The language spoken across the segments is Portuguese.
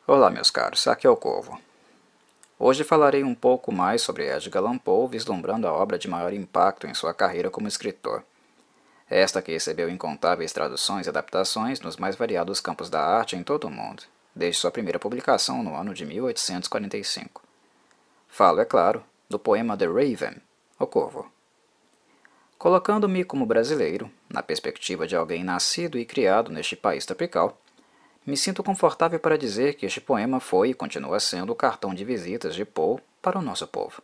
Olá, meus caros, aqui é o Corvo. Hoje falarei um pouco mais sobre Edgar Allan Poe, vislumbrando a obra de maior impacto em sua carreira como escritor. Esta que recebeu incontáveis traduções e adaptações nos mais variados campos da arte em todo o mundo, desde sua primeira publicação no ano de 1845. Falo, é claro, do poema The Raven, O Corvo. Colocando-me como brasileiro, na perspectiva de alguém nascido e criado neste país tropical, me sinto confortável para dizer que este poema foi e continua sendo o cartão de visitas de Poe para o nosso povo.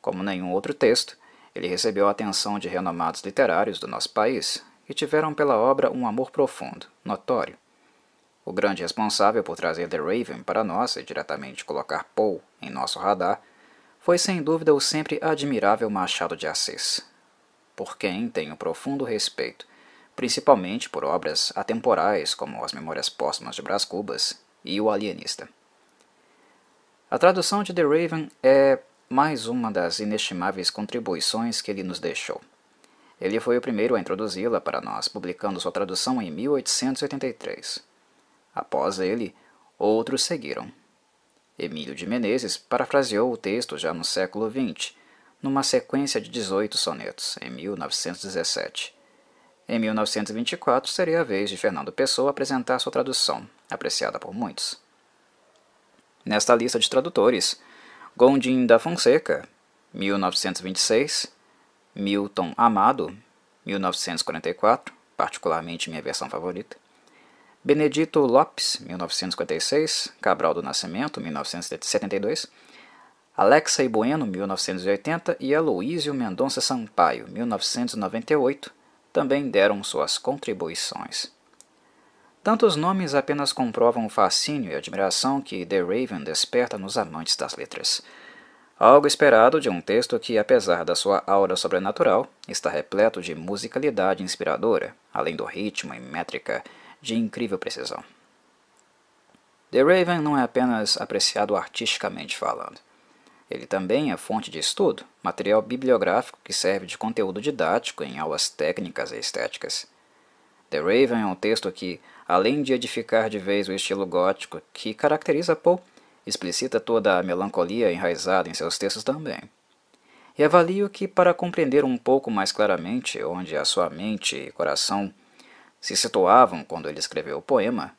Como nenhum outro texto, ele recebeu a atenção de renomados literários do nosso país, que tiveram pela obra um amor profundo, notório. O grande responsável por trazer The Raven para nós e diretamente colocar Poe em nosso radar foi sem dúvida o sempre admirável Machado de Assis, por quem tenho profundo respeito, principalmente por obras atemporais como As Memórias Póstumas de Brás Cubas e O Alienista. A tradução de The Raven é mais uma das inestimáveis contribuições que ele nos deixou. Ele foi o primeiro a introduzi-la para nós, publicando sua tradução em 1883. Após ele, outros seguiram. Emílio de Menezes parafraseou o texto já no século XX, numa sequência de 18 sonetos, em 1917. Em 1924, seria a vez de Fernando Pessoa apresentar sua tradução, apreciada por muitos. Nesta lista de tradutores, Gondim da Fonseca, 1926, Milton Amado, 1944, particularmente minha versão favorita, Benedito Lopes, 1956, Cabral do Nascimento, 1972, Alexa e Bueno, 1980 e Aloísio Mendonça Sampaio, 1998, também deram suas contribuições. Tantos nomes apenas comprovam o fascínio e admiração que The Raven desperta nos amantes das letras. Algo esperado de um texto que, apesar da sua aura sobrenatural, está repleto de musicalidade inspiradora, além do ritmo e métrica de incrível precisão. The Raven não é apenas apreciado artisticamente falando. Ele também é fonte de estudo, material bibliográfico que serve de conteúdo didático em aulas técnicas e estéticas. The Raven é um texto que, além de edificar de vez o estilo gótico que caracteriza Poe, explicita toda a melancolia enraizada em seus textos também. E avalio que, para compreender um pouco mais claramente onde a sua mente e coração se situavam quando ele escreveu o poema,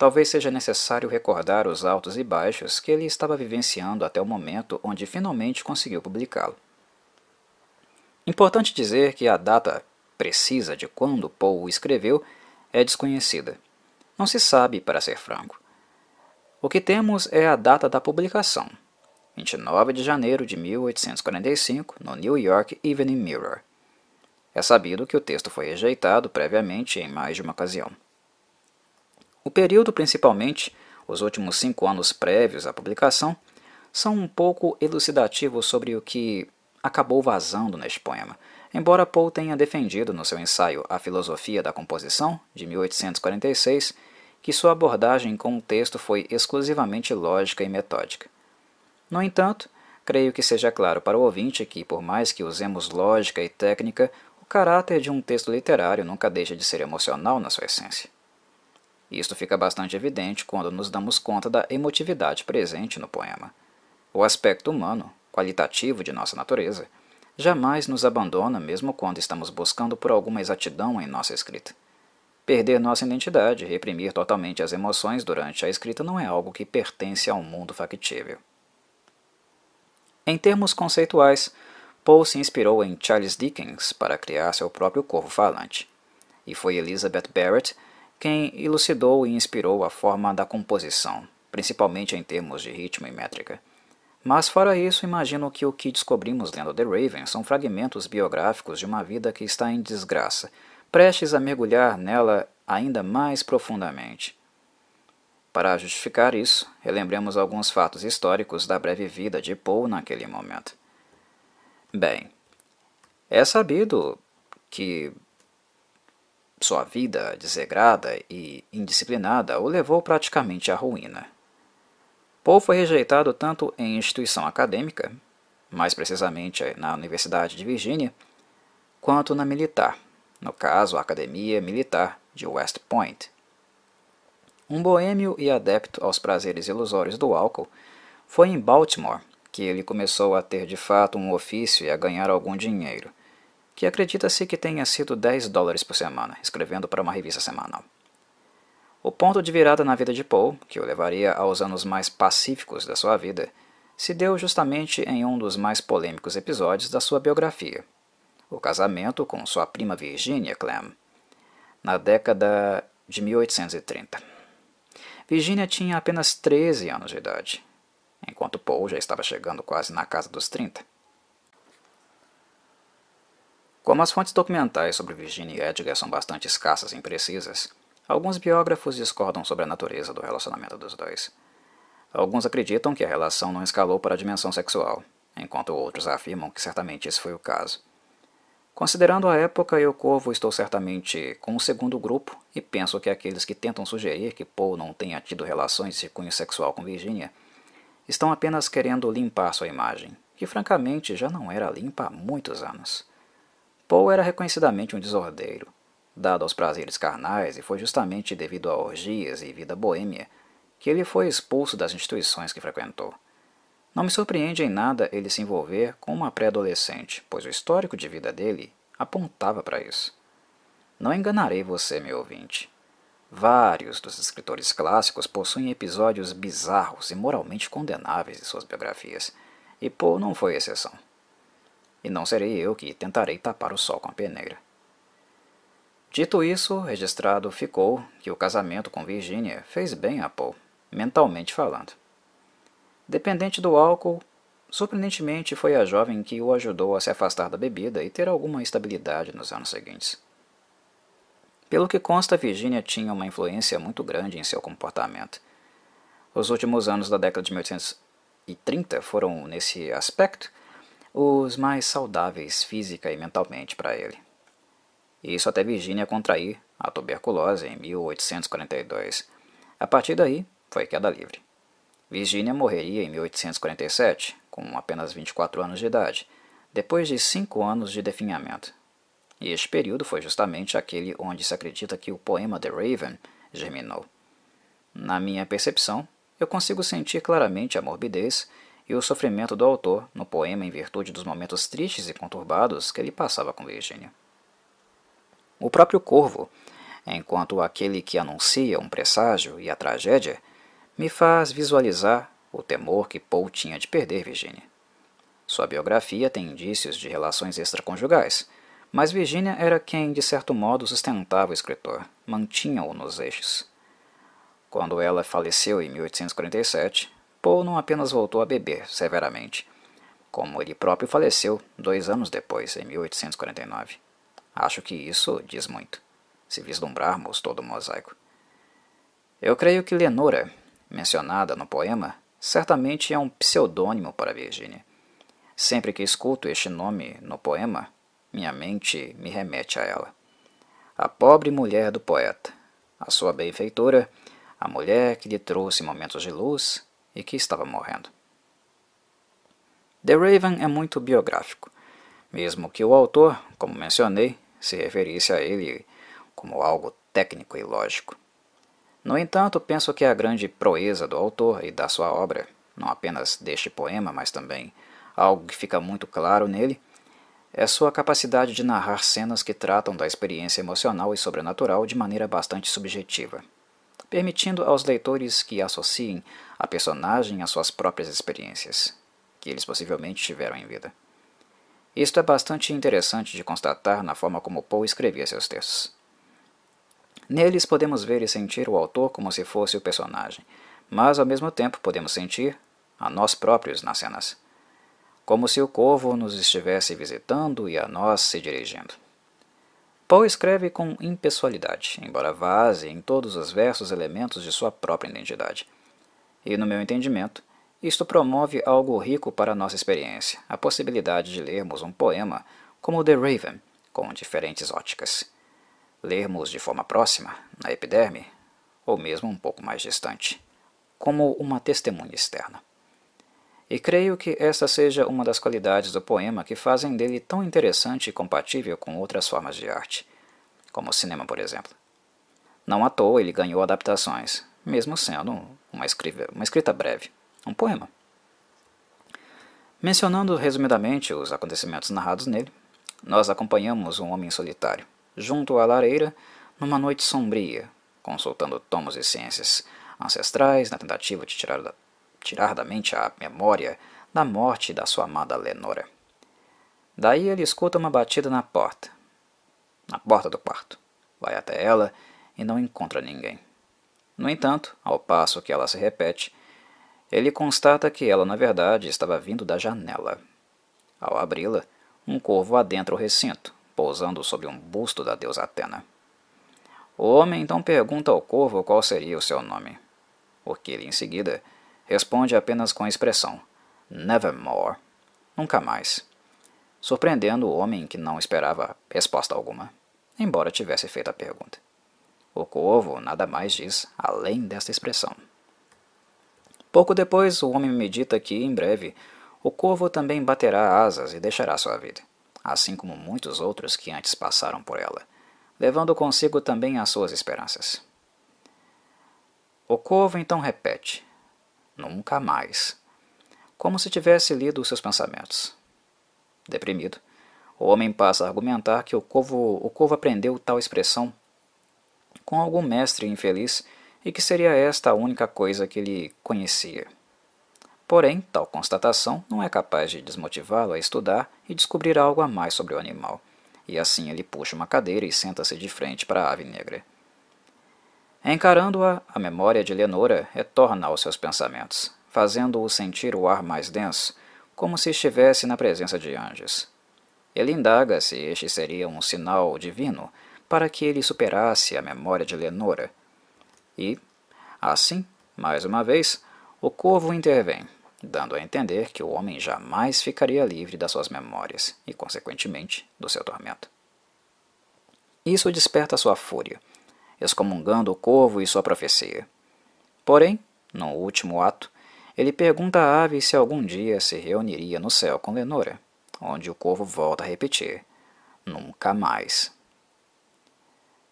talvez seja necessário recordar os altos e baixos que ele estava vivenciando até o momento onde finalmente conseguiu publicá-lo. Importante dizer que a data precisa de quando Poe o escreveu é desconhecida. Não se sabe, para ser franco. O que temos é a data da publicação, 29 de janeiro de 1845, no New York Evening Mirror. É sabido que o texto foi rejeitado previamente em mais de uma ocasião. O período, principalmente os últimos 5 anos prévios à publicação, são um pouco elucidativos sobre o que acabou vazando neste poema, embora Poe tenha defendido no seu ensaio A Filosofia da Composição, de 1846, que sua abordagem com o texto foi exclusivamente lógica e metódica. No entanto, creio que seja claro para o ouvinte que, por mais que usemos lógica e técnica, o caráter de um texto literário nunca deixa de ser emocional na sua essência. Isto fica bastante evidente quando nos damos conta da emotividade presente no poema. O aspecto humano, qualitativo de nossa natureza, jamais nos abandona mesmo quando estamos buscando por alguma exatidão em nossa escrita. Perder nossa identidade e reprimir totalmente as emoções durante a escrita não é algo que pertence a um mundo factível. Em termos conceituais, Poe se inspirou em Charles Dickens para criar seu próprio corvo falante, e foi Elizabeth Barrett quem elucidou e inspirou a forma da composição, principalmente em termos de ritmo e métrica. Mas fora isso, imagino que o que descobrimos lendo The Raven são fragmentos biográficos de uma vida que está em desgraça, prestes a mergulhar nela ainda mais profundamente. Para justificar isso, relembremos alguns fatos históricos da breve vida de Poe naquele momento. Bem, é sabido que sua vida desregrada e indisciplinada o levou praticamente à ruína. Poe foi rejeitado tanto em instituição acadêmica, mais precisamente na Universidade de Virgínia, quanto na militar, no caso a Academia Militar de West Point. Um boêmio e adepto aos prazeres ilusórios do álcool, foi em Baltimore que ele começou a ter de fato um ofício e a ganhar algum dinheiro, que acredita-se que tenha sido $10 por semana, escrevendo para uma revista semanal. O ponto de virada na vida de Poe, que o levaria aos anos mais pacíficos da sua vida, se deu justamente em um dos mais polêmicos episódios da sua biografia, o casamento com sua prima Virginia Clemm, na década de 1830. Virginia tinha apenas 13 anos de idade, enquanto Poe já estava chegando quase na casa dos 30. Como as fontes documentais sobre Virginia e Edgar são bastante escassas e imprecisas, alguns biógrafos discordam sobre a natureza do relacionamento dos dois. Alguns acreditam que a relação não escalou para a dimensão sexual, enquanto outros afirmam que certamente esse foi o caso. Considerando a época e o Corvo, estou certamente com o segundo grupo e penso que aqueles que tentam sugerir que Poe não tenha tido relações de cunho sexual com Virginia estão apenas querendo limpar sua imagem, que francamente já não era limpa há muitos anos. Poe era reconhecidamente um desordeiro, dado aos prazeres carnais, e foi justamente devido a orgias e vida boêmia que ele foi expulso das instituições que frequentou. Não me surpreende em nada ele se envolver com uma pré-adolescente, pois o histórico de vida dele apontava para isso. Não enganarei você, meu ouvinte. Vários dos escritores clássicos possuem episódios bizarros e moralmente condenáveis em suas biografias, e Poe não foi exceção. E não serei eu que tentarei tapar o sol com a peneira. Dito isso, registrado ficou que o casamento com Virginia fez bem a Poe, mentalmente falando. Dependente do álcool, surpreendentemente foi a jovem que o ajudou a se afastar da bebida e ter alguma estabilidade nos anos seguintes. Pelo que consta, Virginia tinha uma influência muito grande em seu comportamento. Os últimos anos da década de 1830 foram, nesse aspecto, os mais saudáveis física e mentalmente para ele. Isso até Virginia contrair a tuberculose em 1842. A partir daí, foi queda livre. Virginia morreria em 1847, com apenas 24 anos de idade, depois de 5 anos de definhamento. E este período foi justamente aquele onde se acredita que o poema The Raven germinou. Na minha percepção, eu consigo sentir claramente a morbidez e o sofrimento do autor no poema em virtude dos momentos tristes e conturbados que ele passava com Virginia. O próprio Corvo, enquanto aquele que anuncia um presságio e a tragédia, me faz visualizar o temor que Poe tinha de perder Virginia. Sua biografia tem indícios de relações extraconjugais, mas Virginia era quem, de certo modo, sustentava o escritor, mantinha-o nos eixos. Quando ela faleceu em 1847, Poe não apenas voltou a beber severamente, como ele próprio faleceu 2 anos depois, em 1849. Acho que isso diz muito, se vislumbrarmos todo o mosaico. Eu creio que Lenora, mencionada no poema, certamente é um pseudônimo para Virginia. Sempre que escuto este nome no poema, minha mente me remete a ela. A pobre mulher do poeta, a sua benfeitora, a mulher que lhe trouxe momentos de luz e que estava morrendo. The Raven é muito biográfico, mesmo que o autor, como mencionei, se referisse a ele como algo técnico e lógico. No entanto, penso que a grande proeza do autor e da sua obra, não apenas deste poema, mas também algo que fica muito claro nele, é sua capacidade de narrar cenas que tratam da experiência emocional e sobrenatural de maneira bastante subjetiva, permitindo aos leitores que associem a personagem às suas próprias experiências, que eles possivelmente tiveram em vida. Isto é bastante interessante de constatar na forma como Poe escrevia seus textos. Neles podemos ver e sentir o autor como se fosse o personagem, mas ao mesmo tempo podemos sentir a nós próprios nas cenas, como se o Corvo nos estivesse visitando e a nós se dirigindo. Poe escreve com impessoalidade, embora vaze em todos os versos elementos de sua própria identidade. E, no meu entendimento, isto promove algo rico para a nossa experiência, a possibilidade de lermos um poema como The Raven, com diferentes óticas. Lermos de forma próxima, na epiderme, ou mesmo um pouco mais distante, como uma testemunha externa. E creio que esta seja uma das qualidades do poema que fazem dele tão interessante e compatível com outras formas de arte, como o cinema, por exemplo. Não à toa ele ganhou adaptações, mesmo sendo uma escrita breve, um poema. Mencionando resumidamente os acontecimentos narrados nele, nós acompanhamos um homem solitário, junto à lareira, numa noite sombria, consultando tomos de ciências ancestrais na tentativa de tirar da mente a memória da morte da sua amada Lenora. Daí ele escuta uma batida na porta do quarto. Vai até ela e não encontra ninguém. No entanto, ao passo que ela se repete, ele constata que ela, na verdade, estava vindo da janela. Ao abri-la, um corvo adentra o recinto, pousando sobre um busto da deusa Atena. O homem então pergunta ao corvo qual seria o seu nome, o que ele, em seguida, responde apenas com a expressão Nevermore, nunca mais, surpreendendo o homem que não esperava resposta alguma, embora tivesse feito a pergunta. O corvo nada mais diz além desta expressão. Pouco depois, o homem medita que, em breve, o corvo também baterá asas e deixará sua vida, assim como muitos outros que antes passaram por ela, levando consigo também as suas esperanças. O corvo então repete, nunca mais, como se tivesse lido os seus pensamentos. Deprimido, o homem passa a argumentar que o corvo aprendeu tal expressão com algum mestre infeliz e que seria esta a única coisa que ele conhecia. Porém, tal constatação não é capaz de desmotivá-lo a estudar e descobrir algo a mais sobre o animal, e assim ele puxa uma cadeira e senta-se de frente para a ave negra. Encarando-a, a memória de Lenora retorna aos seus pensamentos, fazendo-o sentir o ar mais denso, como se estivesse na presença de anjos. Ele indaga se este seria um sinal divino para que ele superasse a memória de Lenora. E, assim, mais uma vez, o corvo intervém, dando a entender que o homem jamais ficaria livre das suas memórias e, consequentemente, do seu tormento. Isso desperta sua fúria, excomungando o corvo e sua profecia. Porém, no último ato, ele pergunta à ave se algum dia se reuniria no céu com Lenora, onde o corvo volta a repetir, nunca mais.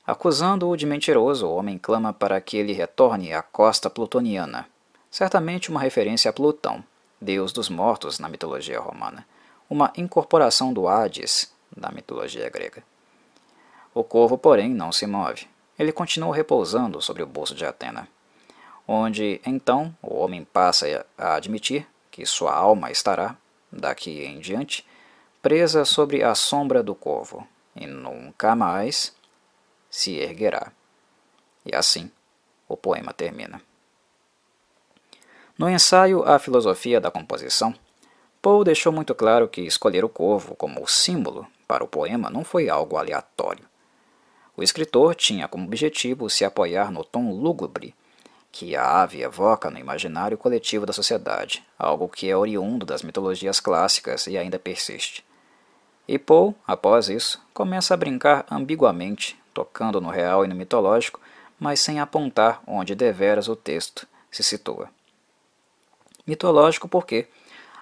Acusando-o de mentiroso, o homem clama para que ele retorne à costa plutoniana, certamente uma referência a Plutão, deus dos mortos na mitologia romana, uma incorporação do Hades na mitologia grega. O corvo, porém, não se move. Ele continua repousando sobre o busto de Atena, onde, então, o homem passa a admitir que sua alma estará, daqui em diante, presa sobre a sombra do corvo, e nunca mais se erguerá. E assim, o poema termina. No ensaio A Filosofia da Composição, Poe deixou muito claro que escolher o corvo como símbolo para o poema não foi algo aleatório. O escritor tinha como objetivo se apoiar no tom lúgubre que a ave evoca no imaginário coletivo da sociedade, algo que é oriundo das mitologias clássicas e ainda persiste. E Poe, após isso, começa a brincar ambiguamente, tocando no real e no mitológico, mas sem apontar onde deveras o texto se situa. Mitológico porque,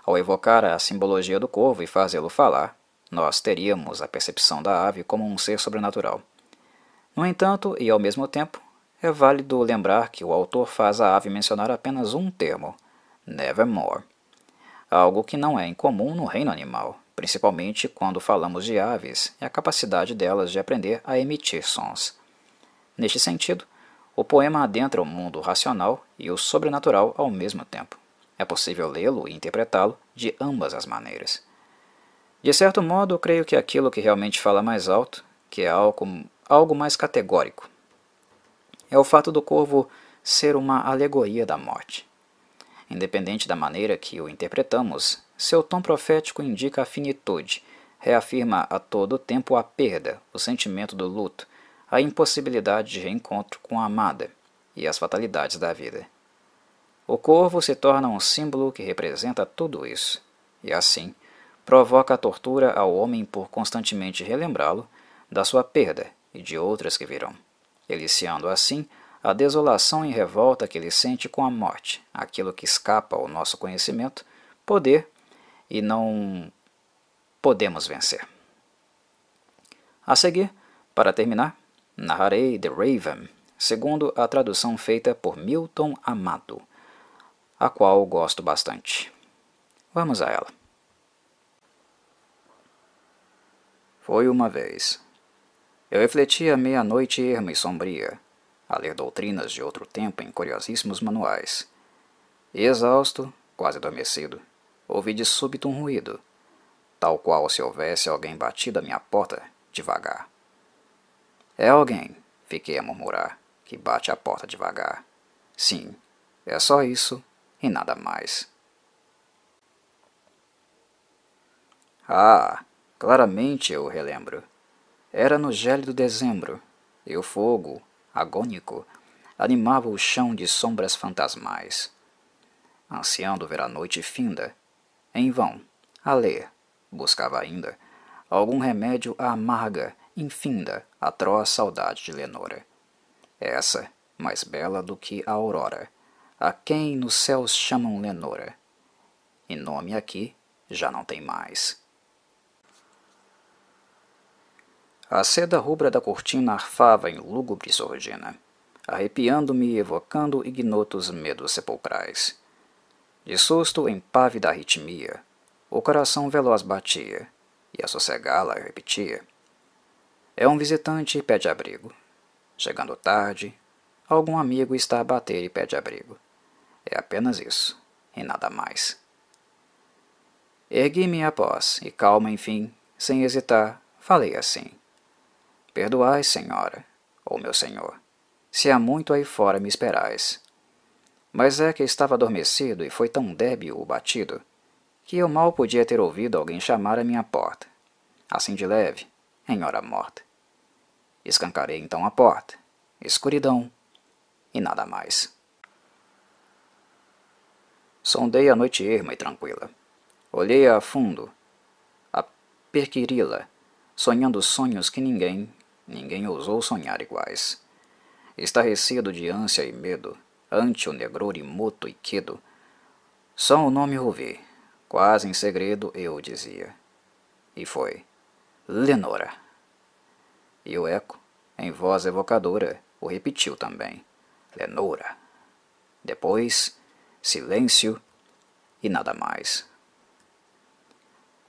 ao evocar a simbologia do corvo e fazê-lo falar, nós teríamos a percepção da ave como um ser sobrenatural. No entanto, e ao mesmo tempo, é válido lembrar que o autor faz a ave mencionar apenas um termo, nevermore, algo que não é incomum no reino animal, principalmente quando falamos de aves e a capacidade delas de aprender a emitir sons. Neste sentido, o poema adentra o mundo racional e o sobrenatural ao mesmo tempo. É possível lê-lo e interpretá-lo de ambas as maneiras. De certo modo, creio que aquilo que realmente fala mais alto, que é algo mais categórico, é o fato do corvo ser uma alegoria da morte. Independente da maneira que o interpretamos, seu tom profético indica a finitude, reafirma a todo tempo a perda, o sentimento do luto, a impossibilidade de reencontro com a amada e as fatalidades da vida. O corvo se torna um símbolo que representa tudo isso, e assim provoca a tortura ao homem por constantemente relembrá-lo da sua perda e de outras que virão, eliciando assim a desolação e revolta que ele sente com a morte, aquilo que escapa ao nosso conhecimento, poder e não podemos vencer. A seguir, para terminar, narrarei The Raven, segundo a tradução feita por Milton Amado, a qual gosto bastante. Vamos a ela. Foi uma vez. Eu refletia meia-noite erma e sombria, a ler doutrinas de outro tempo em curiosíssimos manuais. E exausto, quase adormecido, ouvi de súbito um ruído, tal qual se houvesse alguém batido à minha porta devagar. É alguém, fiquei a murmurar, que bate à porta devagar. Sim, é só isso e nada mais. Ah, claramente eu relembro. Era no gélido dezembro, e o fogo, agônico, animava o chão de sombras fantasmais. Ansiando ver a noite finda, em vão, a ler, buscava ainda algum remédio à amarga, infinda, atroz saudade de Lenora. Essa, mais bela do que a aurora, a quem nos céus chamam Lenora, e nome aqui já não tem mais. A seda rubra da cortina arfava em lúgubre sordina, arrepiando-me e evocando ignotos medos sepulcrais. De susto em pávida arritmia, o coração veloz batia, e a sossegá-la repetia. É um visitante e pede abrigo. Chegando tarde, algum amigo está a bater e pede abrigo. É apenas isso, e nada mais. Ergui-me após, e calma, enfim, sem hesitar, falei assim. Perdoai, senhora, ou meu senhor, se há muito aí fora me esperais. Mas é que estava adormecido e foi tão débil o batido, que eu mal podia ter ouvido alguém chamar à minha porta, assim de leve, em hora morta. Escancarei então a porta, escuridão, e nada mais. Sondei a noite erma e tranquila. Olhei-a a fundo, a perquiri-la, sonhando sonhos que ninguém ousou sonhar iguais. Estarrecido de ânsia e medo, ante o negror imoto e quedo, só o nome ouvi, quase em segredo eu dizia. E foi, Lenora. E o eco, em voz evocadora, o repetiu também, Lenora. Depois, silêncio e nada mais.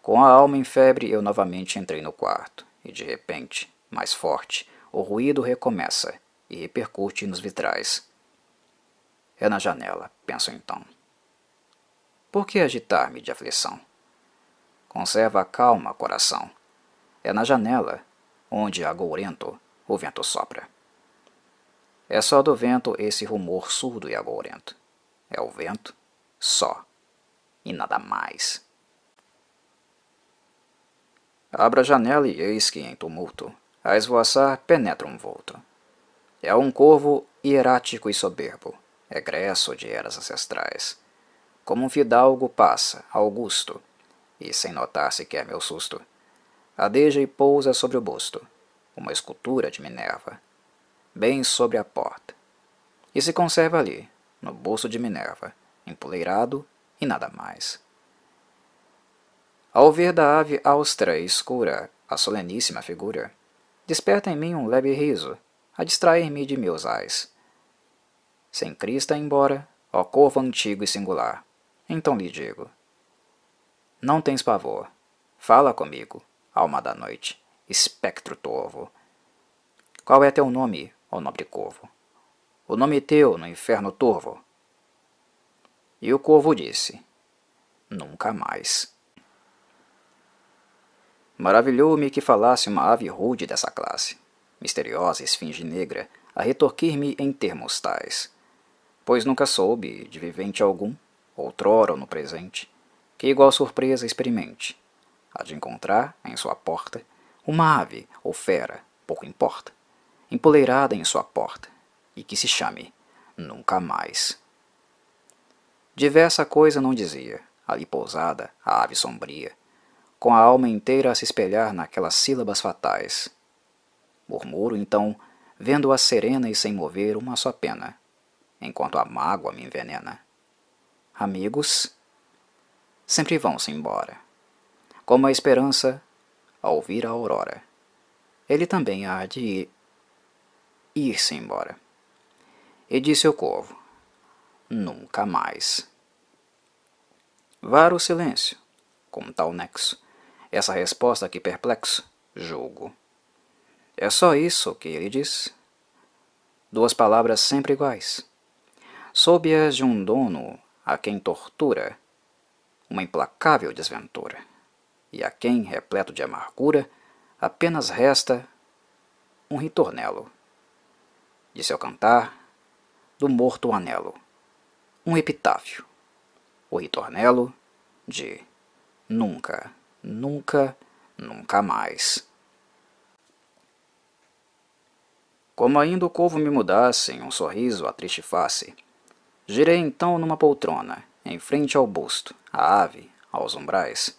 Com a alma em febre, eu novamente entrei no quarto, e de repente, mais forte, o ruído recomeça e repercute nos vitrais. É na janela, penso então. Por que agitar-me de aflição? Conserva a calma, coração. É na janela, onde agourento o vento sopra. É só do vento esse rumor surdo e agourento. É o vento, só, e nada mais. Abro a janela e eis que, em tumulto, a esvoaçar penetra um vulto. É um corvo hierático e soberbo, egresso de eras ancestrais. Como um fidalgo passa, augusto, e sem notar sequer meu susto, adeja e pousa sobre o busto, uma escultura de Minerva, bem sobre a porta, e se conserva ali, no busto de Minerva, empoleirado e nada mais. Ao ver da ave austera e escura a soleníssima figura, desperta em mim um leve riso, a distrair-me de meus ais. Sem crista embora, ó corvo antigo e singular, então lhe digo, não tens pavor, fala comigo, alma da noite, espectro torvo. Qual é teu nome, ó nobre corvo? O nome teu no inferno torvo? E o corvo disse, nunca mais. Maravilhou-me que falasse uma ave rude dessa classe, misteriosa esfinge negra, a retorquir-me em termos tais, pois nunca soube de vivente algum, outrora ou no presente, que igual surpresa experimente, a de encontrar, em sua porta, uma ave ou fera, pouco importa, empoleirada em sua porta, e que se chame nunca mais. Diversa coisa não dizia, ali pousada, a ave sombria, com a alma inteira a se espelhar naquelas sílabas fatais. Murmuro, então, vendo-a serena e sem mover uma só pena, enquanto a mágoa me envenena. Amigos, sempre vão-se embora, como a esperança, ao vir a aurora. Ele também há de ir-se embora. E disse o corvo: nunca mais. Varo o silêncio, com tal nexo, essa resposta que perplexo, julgo. É só isso que ele diz? Duas palavras sempre iguais, sob-as de um dono a quem tortura uma implacável desventura, e a quem, repleto de amargura, apenas resta um ritornelo de seu cantar, do morto anelo, um epitáfio, o ritornelo de nunca, nunca, nunca mais. Como ainda o corvo me mudasse em um sorriso a triste face, girei então numa poltrona, em frente ao busto, à ave, aos umbrais,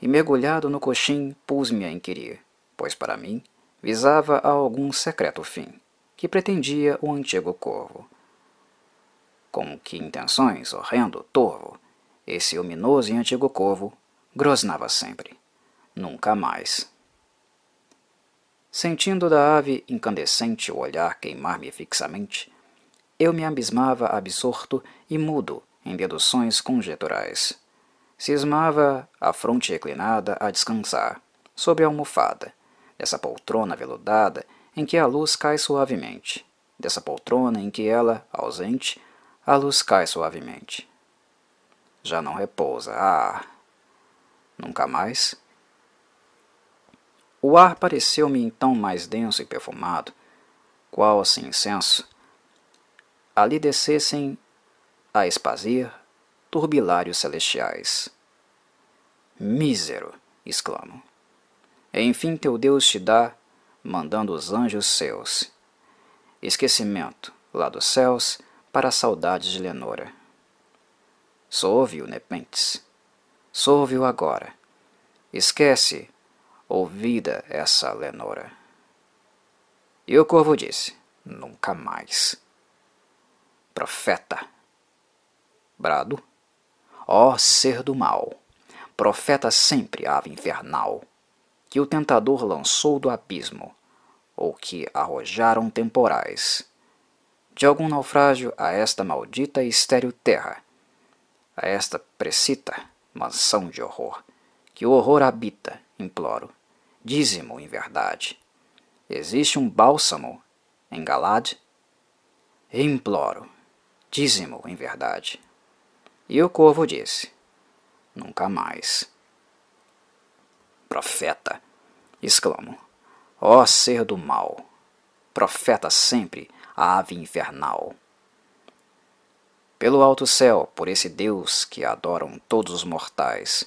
e mergulhado no coxim pus-me a inquirir, pois para mim visava a algum secreto fim, que pretendia o antigo corvo. Com que intenções, horrendo, torvo, esse ominoso e antigo corvo grosnava sempre, nunca mais. Sentindo da ave incandescente o olhar queimar-me fixamente, eu me abismava absorto e mudo em deduções conjeturais. Cismava a fronte reclinada a descansar, sob a almofada, dessa poltrona veludada em que a luz cai suavemente, dessa poltrona em que ela, ausente, a luz cai suavemente. Já não repousa, nunca mais. O ar pareceu-me então mais denso e perfumado, qual se incenso ali descessem a espazir turbilários celestiais. Mísero! Exclamo. Enfim teu Deus te dá, mandando os anjos seus. Esquecimento, lá dos céus, para a saudade de Lenora. Soube-o, nepentes. Soube-o agora. Esquece, ouvida essa Lenora. E o corvo disse: nunca mais. Profeta. Brado. Ó ser do mal, profeta sempre, ave infernal, que o tentador lançou do abismo, ou que arrojaram temporais, de algum naufrágio a esta maldita e estéril terra, a esta precita mansão de horror, que o horror habita, imploro, dize-mo em verdade. Existe um bálsamo em Galad? Imploro, dize-mo em verdade. E o corvo disse: nunca mais. Profeta, exclamo, ó ser do mal, profeta sempre, ave infernal. Pelo alto céu, por esse Deus que adoram todos os mortais,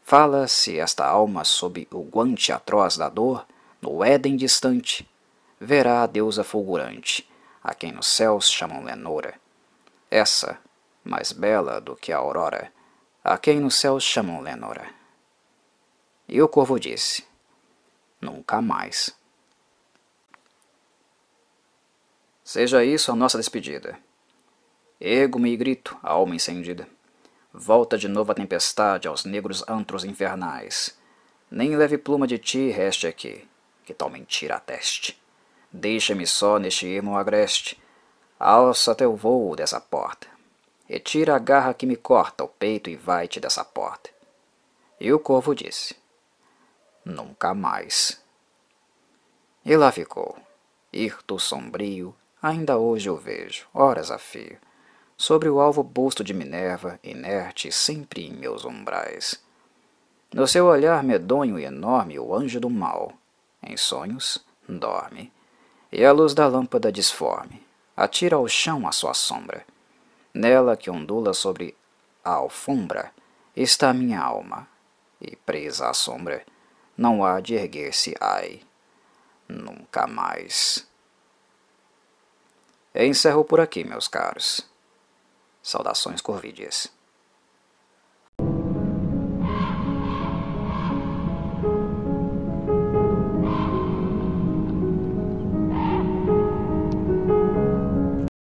fala-se esta alma sob o guante atroz da dor, no Éden distante, verá a deusa fulgurante, a quem nos céus chamam Lenora, essa, mais bela do que a aurora, a quem nos céus chamam Lenora. E o corvo disse: nunca mais. Seja isso a nossa despedida. Ergo-me e grito, a alma incendida. Volta de novo a tempestade aos negros antros infernais. Nem leve pluma de ti reste aqui, que tal mentira ateste. Deixa-me só neste ermo agreste. Alça teu vôo dessa porta. Retira a garra que me corta o peito e vai-te dessa porta. E o corvo disse: nunca mais. E lá ficou, hirto sombrio, ainda hoje o vejo, horas a fio, sobre o alvo busto de Minerva, inerte sempre em meus umbrais. No seu olhar medonho e enorme o anjo do mal, em sonhos, dorme, e a luz da lâmpada disforme atira ao chão a sua sombra. Nela que ondula sobre a alfombra está a minha alma, e presa à sombra não há de erguer-se, ai, nunca mais. E encerro por aqui, meus caros. Saudações corvídeas.